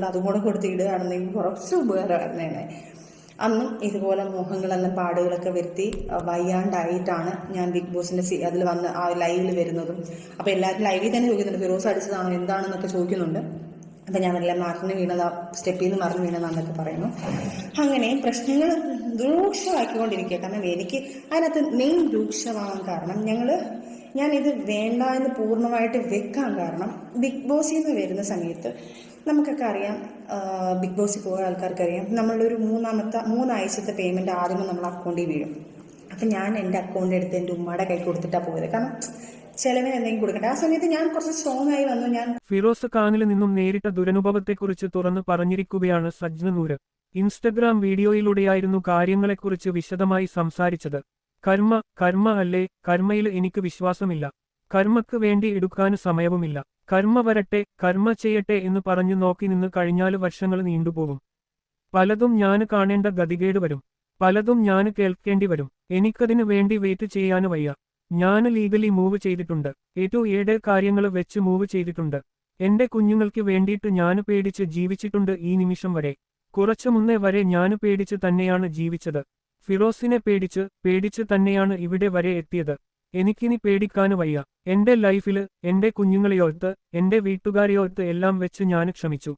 അതുകൊണ്ട് അതും കൂടെ കൊടുത്ത് ഇടുകയാണെന്നെങ്കിൽ കുറച്ച് ഉപകാരമായിരുന്നേനെ. അന്നും ഇതുപോലെ മുഖങ്ങളെല്ലാം പാടുകളൊക്കെ വരുത്തി വയ്യാണ്ടായിട്ടാണ് ഞാൻ ബിഗ് ബോസിൻ്റെ അതിൽ വന്ന് ആ ലൈവിൽ വരുന്നതും. അപ്പോൾ എല്ലാവരും ലൈവിൽ തന്നെ ചോദിക്കുന്നുണ്ട് ഫിറോസ് അടിച്ചതാണോ എന്താണെന്നൊക്കെ ചോദിക്കുന്നുണ്ട്. അപ്പം ഞാൻ വല്ല മറിഞ്ഞ് വീണതാ, സ്റ്റെപ്പിൽ നിന്ന് മറിഞ്ഞ് വീണതാന്നൊക്കെ പറയുന്നു. അങ്ങനെ പ്രശ്നങ്ങൾ രൂക്ഷമാക്കിക്കൊണ്ടിരിക്കുക. കാരണം എനിക്ക് അതിനകത്ത് മെയിൻ രൂക്ഷമാകാൻ കാരണം ഞാനിത് വേണ്ട എന്ന് പൂർണ്ണമായിട്ട് വെക്കാൻ കാരണം ബിഗ് ബോസിൽ നിന്ന് വരുന്ന സമയത്ത് നമുക്കൊക്കെ അറിയാം, ബിഗ് ബോസിൽ പോയ ആൾക്കാർക്കറിയാം, നമ്മളൊരു മൂന്നാഴ്ചത്തെ പേയ്മെൻറ്റ് ആദ്യമേ നമ്മൾ അക്കൗണ്ടിൽ വീഴും. അപ്പം ഞാൻ എൻ്റെ അക്കൗണ്ട് എടുത്ത് എൻ്റെ ഉമ്മയുടെ കൈ കൊടുത്തിട്ടാണ് പോയത്. കാരണം ചെലവിന് എന്തെങ്കിലും കൊടുക്കട്ടെ. ആ സമയത്ത് ഞാൻ കുറച്ച് സ്ട്രോങ് ആയി വന്നു. ഫിറോസ് ഖാനിൽ നിന്നും നേരിട്ട ദുരനുഭവത്തെക്കുറിച്ച് തുറന്ന് പറഞ്ഞിരിക്കുകയാണ് സജ്ന നൂര്. ഇൻസ്റ്റഗ്രാം വീഡിയോയിലൂടെയായിരുന്നു കാര്യങ്ങളെക്കുറിച്ച് വിശദമായി സംസാരിച്ചത്. കർമ്മ അല്ലേ, കർമ്മയിൽ എനിക്ക് വിശ്വാസമില്ല. കർമ്മക്ക് വേണ്ടി എടുക്കാൻ സമയവുമില്ല. കർമ്മ വരട്ടെ, കർമ്മ ചെയ്യട്ടെ എന്ന് പറഞ്ഞു നോക്കി നിന്ന് കഴിഞ്ഞാൽ വർഷങ്ങൾ നീണ്ടുപോകും. പലതും ഞാന് കാണേണ്ട ഗതികേട് വരും. പലതും ഞാന് കേൾക്കേണ്ടി വരും. എനിക്കതിനു വേണ്ടി വെയിറ്റ് ചെയ്യാന് വയ്യ. ഞാന് ലീഗലി മൂവ് ചെയ്തിട്ടുണ്ട്. ഏറ്റവും 7 കാര്യങ്ങൾ വെച്ച് മൂവ് ചെയ്തിട്ടുണ്ട്. എന്റെ കുഞ്ഞുങ്ങൾക്ക് വേണ്ടിയിട്ട് ഞാന് പേടിച്ച് ജീവിച്ചിട്ടുണ്ട്. ഈ നിമിഷം വരെ, കുറച്ചു മുന്നേ വരെ ഞാന് പേടിച്ച് തന്നെയാണ് ജീവിച്ചത്. ഫിറോസിനെ പേടിച്ച് തന്നെയാണ് ഇവിടെ വരെ എത്തിയത്. എനിക്കിനി പേടിക്കാന് വയ്യ. എന്റെ ലൈഫില് എന്റെ കുഞ്ഞുങ്ങളെയോർത്ത് എന്റെ വീട്ടുകാരെയോർത്ത് എല്ലാം വെച്ച് ഞാന് ക്ഷമിച്ചു.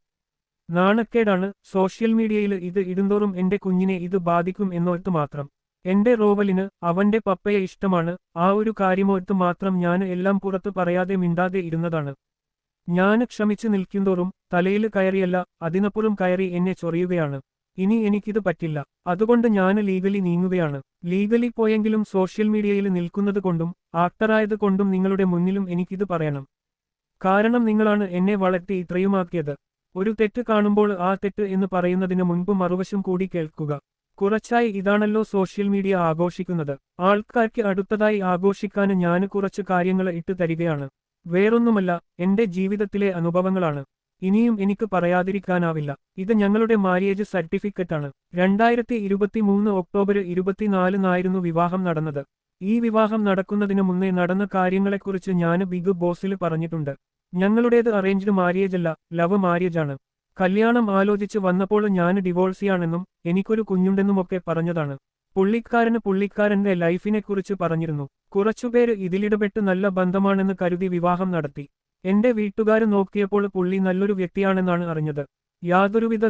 നാണക്കേടാണ് സോഷ്യൽ മീഡിയയിൽ ഇത് ഇടുന്തോറും എന്റെ കുഞ്ഞിനെ ഇത് ബാധിക്കും എന്നോർത്ത് മാത്രം. എന്റെ റോവലിന് അവന്റെ പപ്പയെ ഇഷ്ടമാണ്. ആ ഒരു കാര്യമോർത്ത് മാത്രം ഞാന് എല്ലാം പുറത്ത് പറയാതെ മിണ്ടാതെ ഇരുന്നതാണ്. ഞാന് ക്ഷമിച്ചു നിൽക്കുന്തോറും തലയിൽ കയറിയല്ല അതിനപ്പുറം കയറി എന്നെ ചൊറിയുകയാണ്. ഇനി എനിക്കിത് പറ്റില്ല. അതുകൊണ്ട് ഞാന് ലീഗലി നീങ്ങുകയാണ്. ലീഗലി പോയെങ്കിലും സോഷ്യൽ മീഡിയയിൽ നിൽക്കുന്നത് കൊണ്ടും ആക്ടറായത് കൊണ്ടും നിങ്ങളുടെ മുന്നിലും എനിക്കിത് പറയണം. കാരണം നിങ്ങളാണ് എന്നെ വളർത്തി ഇത്രയുമാക്കിയത്. ഒരു തെറ്റ് കാണുമ്പോൾ ആ തെറ്റ് എന്ന് പറയുന്നതിന് മുൻപ് മറുവശം കൂടി കേൾക്കുക. കുറച്ചായി ഇതാണല്ലോ സോഷ്യൽ മീഡിയ ആഘോഷിക്കുന്നത്. ആൾക്കാർക്ക് അടുത്തതായി ആഘോഷിക്കാന് ഞാന് കുറച്ച് കാര്യങ്ങൾ ഇട്ട് തരികയാണ്. വേറൊന്നുമല്ല, എന്റെ ജീവിതത്തിലെ അനുഭവങ്ങളാണ്. ഇനിയും എനിക്ക് പറയാതിരിക്കാനാവില്ല. ഇത് ഞങ്ങളുടെ മാര്യേജ് സർട്ടിഫിക്കറ്റാണ്. 2023 ഒക്ടോബർ 24 വിവാഹം നടന്നത്. ഈ വിവാഹം നടക്കുന്നതിന് മുന്നേ നടന്ന കാര്യങ്ങളെക്കുറിച്ച് ഞാന് ബിഗ് ബോസിൽ പറഞ്ഞിട്ടുണ്ട്. ഞങ്ങളുടേത് അറേഞ്ച്ഡ് മാര്യേജല്ല, ലവ് മാര്യേജാണ്. കല്യാണം ആലോചിച്ച് വന്നപ്പോൾ ഞാന് ഡിവോഴ്സിയാണെന്നും എനിക്കൊരു കുഞ്ഞുണ്ടെന്നുമൊക്കെ പറഞ്ഞതാണ്. പുള്ളിക്കാരന്റെ ലൈഫിനെക്കുറിച്ച് പറഞ്ഞിരുന്നു. കുറച്ചുപേര് ഇതിലിടപെട്ട് നല്ല ബന്ധമാണെന്ന് കരുതി വിവാഹം നടത്തി. എന്റെ വീട്ടുകാര് നോക്കിയപ്പോൾ പുള്ളി നല്ലൊരു വ്യക്തിയാണെന്നാണ് അറിഞ്ഞത്. യാതൊരുവിധ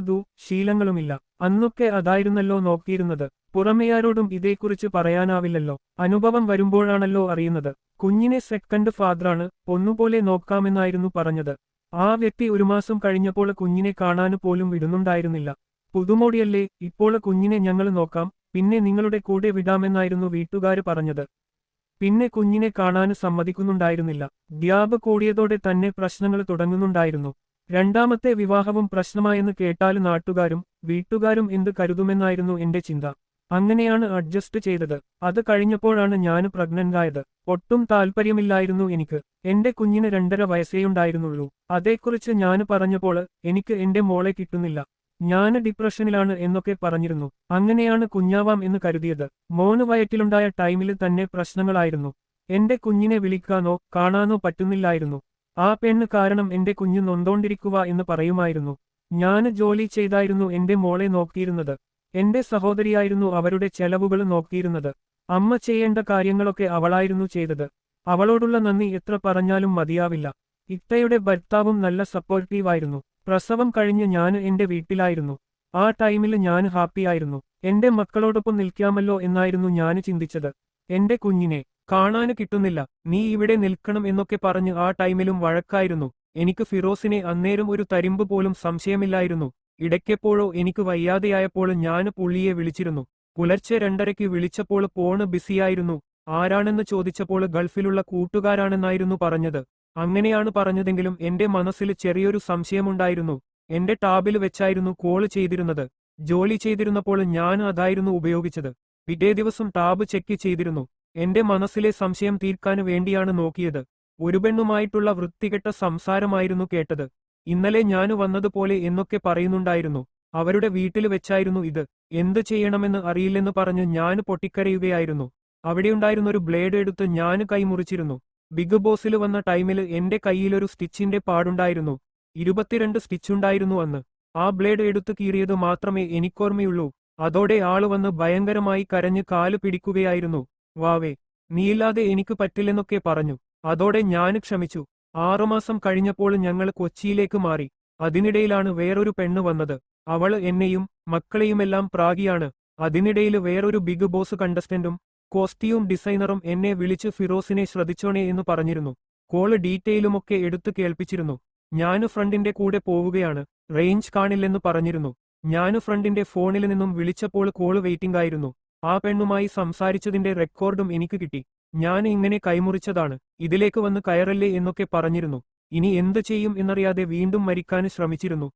ശീലങ്ങളുമില്ല. അന്നൊക്കെ അതായിരുന്നല്ലോ നോക്കിയിരുന്നത്. പുറമെയാരോടും ഇതേക്കുറിച്ച് പറയാനാവില്ലല്ലോ. അനുഭവം വരുമ്പോഴാണല്ലോ അറിയുന്നത്. കുഞ്ഞിനെ സെക്കൻഡ് ഫാദറാണ്, പൊന്നുപോലെ നോക്കാമെന്നായിരുന്നു പറഞ്ഞത്. ആ വ്യക്തി 1 മാസം കഴിഞ്ഞപ്പോൾ കുഞ്ഞിനെ കാണാന് പോലും വിടുന്നുണ്ടായിരുന്നില്ല. പുതുമോടിയല്ലേ, ഇപ്പോൾ കുഞ്ഞിനെ ഞങ്ങൾ നോക്കാം, പിന്നെ നിങ്ങളുടെ കൂടെ വിടാമെന്നായിരുന്നു വീട്ടുകാര് പറഞ്ഞത്. പിന്നെ കുഞ്ഞിനെ കാണാന് സമ്മതിക്കുന്നുണ്ടായിരുന്നില്ല. ഗ്യാപ് കൂടിയതോടെ തന്നെ പ്രശ്നങ്ങൾ തുടങ്ങുന്നുണ്ടായിരുന്നു. രണ്ടാമത്തെ വിവാഹവും പ്രശ്നമായെന്ന് കേട്ടാല് നാട്ടുകാരും വീട്ടുകാരും എന്ത് കരുതുമെന്നായിരുന്നു എന്റെ ചിന്ത. അങ്ങനെയാണ് അഡ്ജസ്റ്റ് ചെയ്തത്. അത് കഴിഞ്ഞപ്പോഴാണ് ഞാന് പ്രഗ്നന്റായത്. ഒട്ടും താല്പര്യമില്ലായിരുന്നു എനിക്ക്. എന്റെ കുഞ്ഞിന് 2.5 വയസ്സേയുണ്ടായിരുന്നുള്ളൂ. അതേക്കുറിച്ച് ഞാന് പറഞ്ഞപ്പോൾ എനിക്ക് എന്റെ മോളെ കിട്ടുന്നില്ല, ഞാന് ഡിപ്രഷനിലാണ് എന്നൊക്കെ പറഞ്ഞിരുന്നു. അങ്ങനെയാണ് കുഞ്ഞാവാം എന്ന് കരുതിയത്. മോന് വയറ്റിലുണ്ടായ ടൈമില് തന്നെ പ്രശ്നങ്ങളായിരുന്നു. എന്റെ കുഞ്ഞിനെ വിളിക്കാനോ കാണാനോ പറ്റുന്നില്ലായിരുന്നു. ആ പെണ്ണ് കാരണം എന്റെ കുഞ്ഞ് നൊന്തോണ്ടിരിക്കുക എന്ന് പറയുമായിരുന്നു. ഞാന് ജോലി ചെയ്തായിരുന്നു എന്റെ മോളെ നോക്കിയിരുന്നത്. എന്റെ സഹോദരിയായിരുന്നു അവരുടെ ചെലവുകൾ നോക്കിയിരുന്നത്. അമ്മ ചെയ്യേണ്ട കാര്യങ്ങളൊക്കെ അവളായിരുന്നു ചെയ്തത്. അവളോടുള്ള നന്ദി എത്ര പറഞ്ഞാലും മതിയാവില്ല. ഇത്തയുടെ ഭർത്താവും നല്ല സപ്പോർട്ടീവായിരുന്നു. പ്രസവം കഴിഞ്ഞ് ഞാന് എന്റെ വീട്ടിലായിരുന്നു. ആ ടൈമില് ഞാന് ഹാപ്പിയായിരുന്നു. എന്റെ മക്കളോടൊപ്പം നിൽക്കാമല്ലോ എന്നായിരുന്നു ഞാന് ചിന്തിച്ചത്. എന്റെ കുഞ്ഞിനെ കാണാന് കിട്ടുന്നില്ല, നീ ഇവിടെ നിൽക്കണം എന്നൊക്കെ പറഞ്ഞ് ആ ടൈമിലും വഴക്കായിരുന്നു. എനിക്ക് ഫിറോസിനെ അന്നേരം ഒരു തരിമ്പ് പോലും സംശയമില്ലായിരുന്നു. ഇടയ്ക്കെപ്പോഴോ എനിക്ക് വയ്യാതെയായപ്പോൾ ഞാന് പുള്ളിയെ വിളിച്ചിരുന്നു. പുലർച്ചെ 2:30 വിളിച്ചപ്പോൾ ഫോണ് ബിസിയായിരുന്നു. ആരാണെന്ന് ചോദിച്ചപ്പോൾ ഗൾഫിലുള്ള കൂട്ടുകാരാണെന്നായിരുന്നു പറഞ്ഞത്. അങ്ങനെയാണ് പറഞ്ഞതെങ്കിലും എന്റെ മനസ്സിൽ ചെറിയൊരു സംശയമുണ്ടായിരുന്നു. എന്റെ ടാബിൽ വെച്ചായിരുന്നു കോള് ചെയ്തിരുന്നത്. ജോലി ചെയ്തിരുന്നപ്പോൾ ഞാൻ അതായിരുന്നു ഉപയോഗിച്ചത്. പിറ്റേ ദിവസം ടാബ് ചെക്ക് ചെയ്തിരുന്നു. എന്റെ മനസ്സിലെ സംശയം തീർക്കാന് വേണ്ടിയാണ് നോക്കിയത്. ഒരു പെണ്ണുമായിട്ടുള്ള വൃത്തികെട്ട സംസാരമായിരുന്നു കേട്ടത്. ഇന്നലെ ഞാന് വന്നതുപോലെ എന്നൊക്കെ പറയുന്നുണ്ടായിരുന്നു. അവരുടെ വീട്ടിൽ വെച്ചായിരുന്നു ഇത്. എന്ത് ചെയ്യണമെന്ന് അറിയില്ലെന്ന് പറഞ്ഞ് ഞാന് പൊട്ടിക്കരയുകയായിരുന്നു. അവിടെയുണ്ടായിരുന്നൊരു ബ്ലേഡ് എടുത്ത് ഞാന് കൈ മുറിച്ചിരുന്നു. ബിഗ് ബോസിൽ വന്ന ടൈമില് എന്റെ കൈയിലൊരു സ്റ്റിച്ചിന്റെ പാടുണ്ടായിരുന്നു. 22 സ്റ്റിച്ചുണ്ടായിരുന്നു അന്ന്. ആ ബ്ലേഡ് എടുത്തു കീറിയത് മാത്രമേ എനിക്കോർമ്മയുള്ളൂ. അതോടെ ആള് വന്ന് ഭയങ്കരമായി കരഞ്ഞ് കാല് പിടിക്കുകയായിരുന്നു. വാവേ, നീയില്ലാതെ എനിക്ക് പറ്റില്ലെന്നൊക്കെ പറഞ്ഞു. അതോടെ ഞാന് ക്ഷമിച്ചു. 6 മാസം കഴിഞ്ഞപ്പോൾ ഞങ്ങൾ കൊച്ചിയിലേക്ക് മാറി. അതിനിടയിലാണ് വേറൊരു പെണ്ണ് വന്നത്. അവള് എന്നെയും മക്കളെയുമെല്ലാം പ്രാഗിയാണ്. അതിനിടയില് വേറൊരു ബിഗ് ബോസ് കണ്ടസ്റ്റന്റും കോസ്റ്റ്യൂം ഡിസൈനറും എന്നെ വിളിച്ച് ഫിറോസിനെ ശ്രദ്ധിച്ചോണേ എന്ന് പറഞ്ഞിരുന്നു. കോള് ഡീറ്റെയിലുമൊക്കെ എടുത്തു കേൾപ്പിച്ചിരുന്നു. ഞാന് ഫ്രണ്ടിന്റെ കൂടെ പോവുകയാണ്, റേഞ്ച് കാണില്ലെന്ന് പറഞ്ഞിരുന്നു. ഞാന് ഫ്രണ്ടിന്റെ ഫോണിൽ നിന്നും വിളിച്ചപ്പോൾ കോള് വെയിറ്റിംഗ് ആയിരുന്നു. ആ പെണ്ണുമായി സംസാരിച്ചതിന്റെ റെക്കോർഡും എനിക്ക് കിട്ടി. ഞാൻ ഇങ്ങനെ കൈമുറിച്ചതാണ്, ഇതിലേക്ക് വന്ന് കയറല്ലേ എന്നൊക്കെ പറഞ്ഞിരുന്നു. ഇനി എന്ത് ചെയ്യും എന്നറിയാതെ വീണ്ടും മരിക്കാന് ശ്രമിച്ചിരുന്നു.